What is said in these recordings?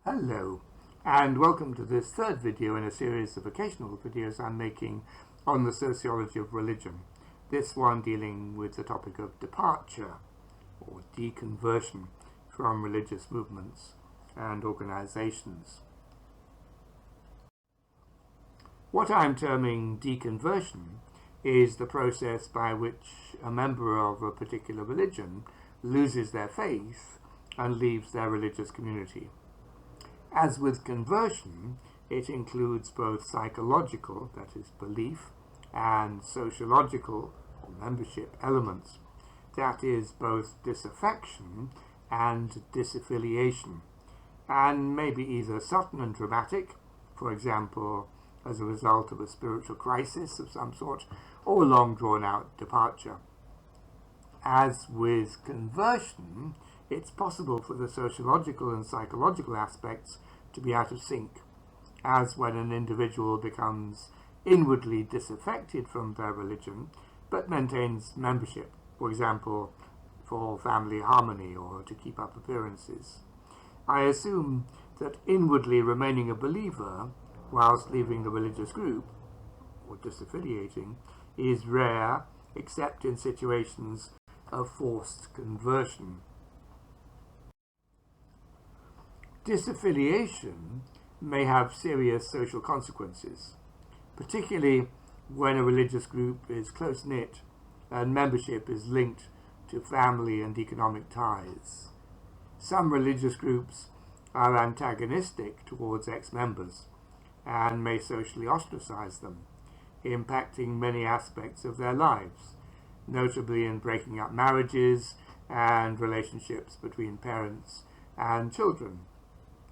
Hello, and welcome to this third video in a series of occasional videos I'm making on the sociology of religion. This one dealing with the topic of departure or deconversion from religious movements and organizations. What I'm terming deconversion is the process by which a member of a particular religion loses their faith and leaves their religious community. As with conversion, it includes both psychological, that is belief, and sociological, or membership elements, that is both disaffection and disaffiliation, and maybe either sudden and dramatic, for example, as a result of a spiritual crisis of some sort, or long drawn-out departure. As with conversion, it's possible for the sociological and psychological aspects to be out of sync, as when an individual becomes inwardly disaffected from their religion, but maintains membership, for example, for family harmony or to keep up appearances. I assume that inwardly remaining a believer whilst leaving the religious group, or disaffiliating, is rare except in situations of forced conversion. Disaffiliation may have serious social consequences, particularly when a religious group is close-knit and membership is linked to family and economic ties. Some religious groups are antagonistic towards ex-members and may socially ostracize them, impacting many aspects of their lives, notably in breaking up marriages and relationships between parents and children,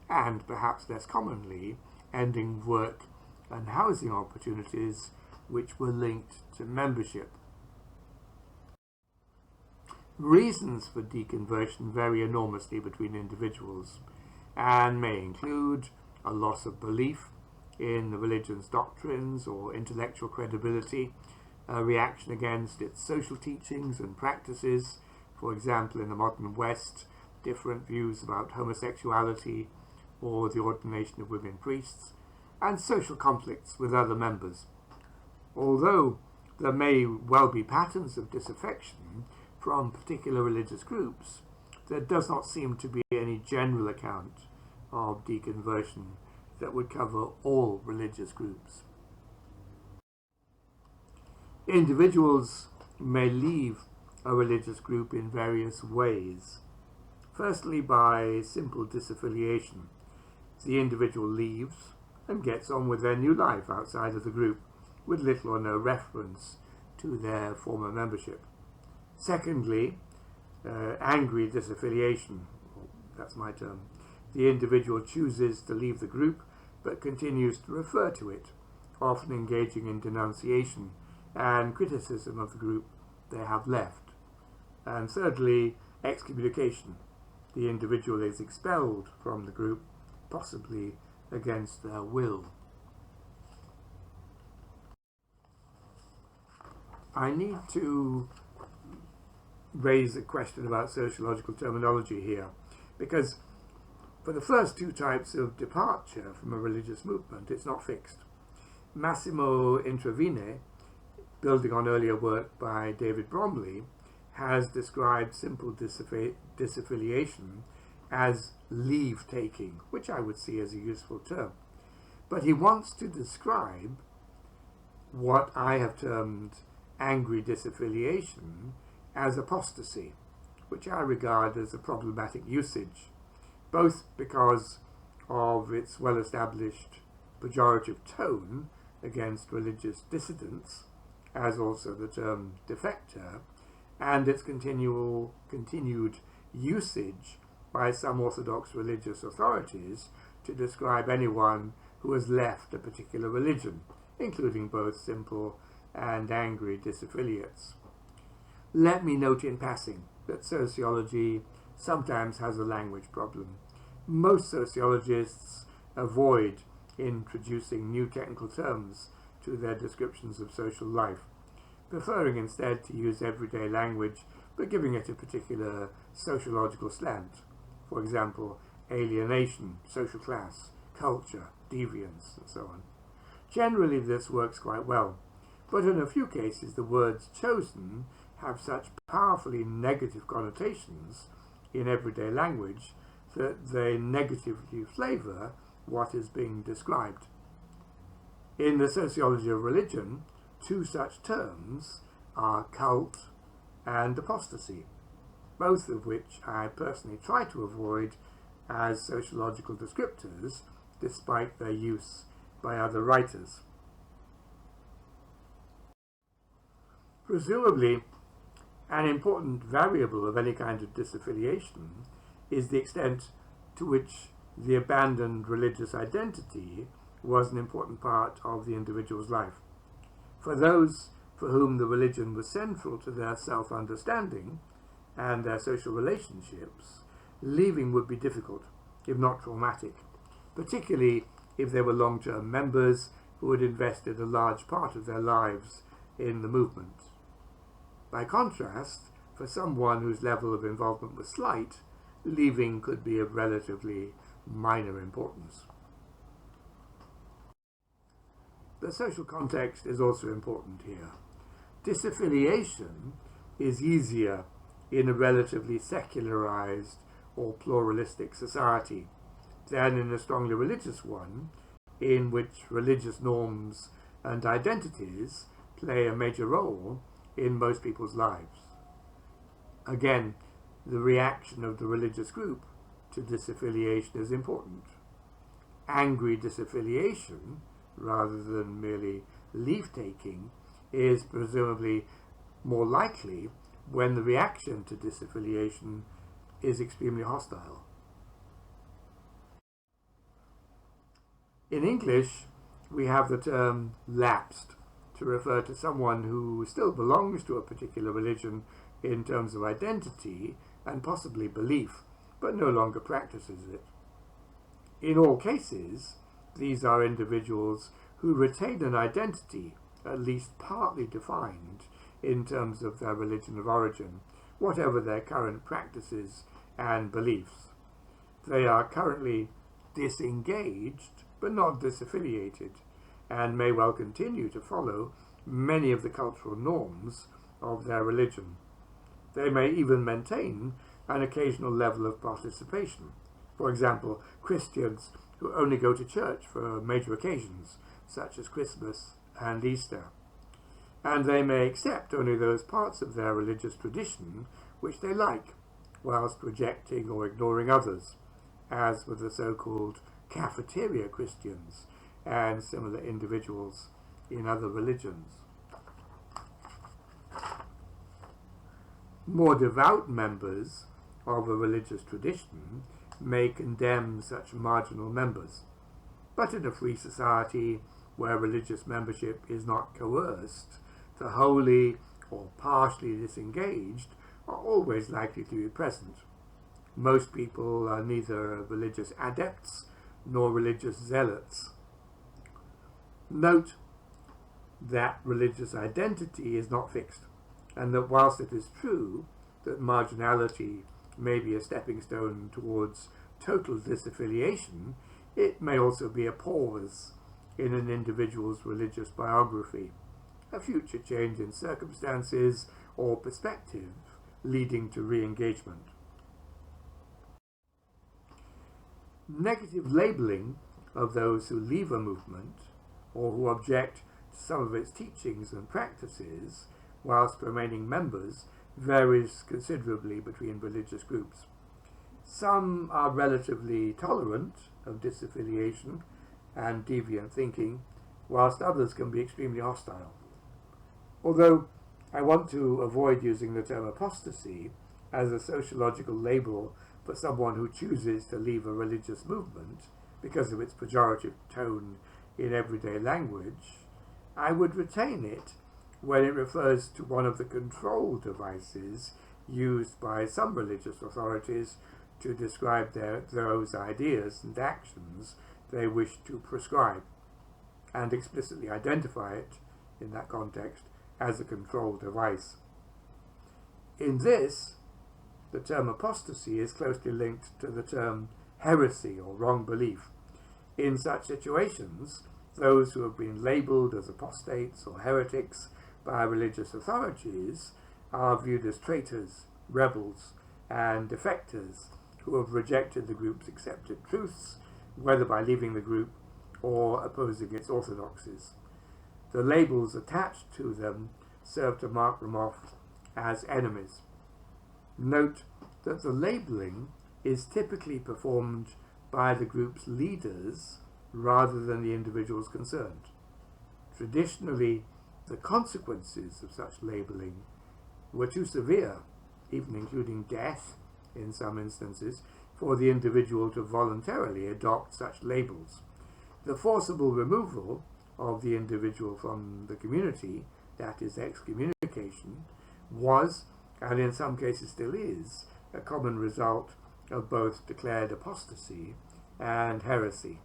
and perhaps less commonly, ending work and housing opportunities which were linked to membership. Reasons for deconversion vary enormously between individuals and may include a loss of belief in the religion's doctrines or intellectual credibility, a reaction against its social teachings and practices, for example in the modern West, different views about homosexuality or the ordination of women priests, and social conflicts with other members. Although there may well be patterns of disaffection from particular religious groups, there does not seem to be any general account of deconversion that would cover all religious groups. Individuals may leave a religious group in various ways. Firstly, by simple disaffiliation. The individual leaves and gets on with their new life outside of the group, with little or no reference to their former membership. Secondly, angry disaffiliation, that's my term. The individual chooses to leave the group but continues to refer to it, often engaging in denunciation and criticism of the group they have left. And thirdly, excommunication. The individual is expelled from the group, possibly against their will. I need to raise a question about sociological terminology here, because for the first two types of departure from a religious movement, it's not fixed. Massimo Intravine, building on earlier work by David Bromley, has described simple disaffiliation as leave-taking, which I would see as a useful term. But he wants to describe what I have termed angry disaffiliation as apostasy, which I regard as a problematic usage, both because of its well-established pejorative tone against religious dissidents, as also the term defector, and its continued usage by some Orthodox religious authorities to describe anyone who has left a particular religion, including both simple and angry disaffiliates. Let me note in passing that sociology sometimes has a language problem. Most sociologists avoid introducing new technical terms to their descriptions of social life, preferring instead to use everyday language but giving it a particular sociological slant. For example, alienation, social class, culture, deviance, and so on. Generally this works quite well, but in a few cases the words chosen have such powerfully negative connotations in everyday language that they negatively flavour what is being described. In the sociology of religion, two such terms are cult and apostasy, both of which I personally try to avoid as sociological descriptors, despite their use by other writers. Presumably, an important variable of any kind of disaffiliation is the extent to which the abandoned religious identity was an important part of the individual's life. For those for whom the religion was central to their self-understanding and their social relationships, leaving would be difficult, if not traumatic, particularly if they were long-term members who had invested a large part of their lives in the movement. By contrast, for someone whose level of involvement was slight, leaving could be of relatively minor importance. The social context is also important here. Disaffiliation is easier in a relatively secularized or pluralistic society than in a strongly religious one, in which religious norms and identities play a major role in most people's lives. Again, the reaction of the religious group to disaffiliation is important. Angry disaffiliation, rather than merely leave-taking, is presumably more likely when the reaction to disaffiliation is extremely hostile. In English, we have the term lapsed to refer to someone who still belongs to a particular religion in terms of identity and possibly belief, but no longer practices it. In all cases, these are individuals who retain an identity, at least partly defined, in terms of their religion of origin, whatever their current practices and beliefs. They are currently disengaged, but not disaffiliated, and may well continue to follow many of the cultural norms of their religion. They may even maintain an occasional level of participation. For example, Christians who only go to church for major occasions, such as Christmas and Easter. And they may accept only those parts of their religious tradition which they like, whilst rejecting or ignoring others, as with the so-called cafeteria Christians and similar individuals in other religions. More devout members of a religious tradition may condemn such marginal members, but in a free society where religious membership is not coerced, the wholly or partially disengaged are always likely to be present. Most people are neither religious adepts nor religious zealots. Note that religious identity is not fixed, and that whilst it is true that marginality may be a stepping stone towards total disaffiliation, it may also be a pause in an individual's religious biography, a future change in circumstances or perspective leading to re-engagement. Negative labeling of those who leave a movement or who object to some of its teachings and practices whilst remaining members varies considerably between religious groups. Some are relatively tolerant of disaffiliation and deviant thinking, whilst others can be extremely hostile. Although I want to avoid using the term apostasy as a sociological label for someone who chooses to leave a religious movement because of its pejorative tone in everyday language, I would retain it when it refers to one of the control devices used by some religious authorities to describe those ideas and actions they wish to prescribe, and explicitly identify it, in that context, as a control device. In this, the term apostasy is closely linked to the term heresy or wrong belief. In such situations, those who have been labelled as apostates or heretics by religious authorities are viewed as traitors, rebels, and defectors who have rejected the group's accepted truths, whether by leaving the group or opposing its orthodoxies. The labels attached to them serve to mark them off as enemies. Note that the labelling is typically performed by the group's leaders rather than the individuals concerned. Traditionally, the consequences of such labelling were too severe, even including death in some instances, for the individual to voluntarily adopt such labels. The forcible removal of the individual from the community, that is excommunication, was, and in some cases still is, a common result of both declared apostasy and heresy.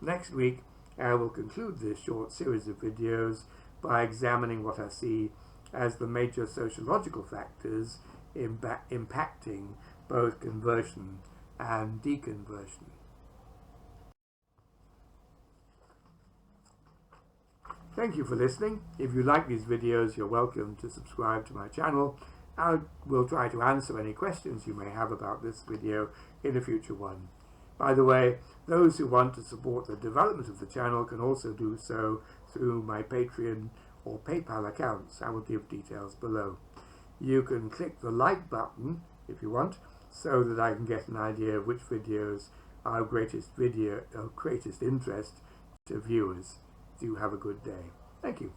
Next week, I will conclude this short series of videos by examining what I see as the major sociological factors impacting both conversion and deconversion. Thank you for listening. If you like these videos, you're welcome to subscribe to my channel. I will try to answer any questions you may have about this video in a future one. By the way, those who want to support the development of the channel can also do so through my Patreon or PayPal accounts. I will give details below. You can click the like button if you want, so that I can get an idea of which videos are of greatest interest to viewers. Do have a good day. Thank you.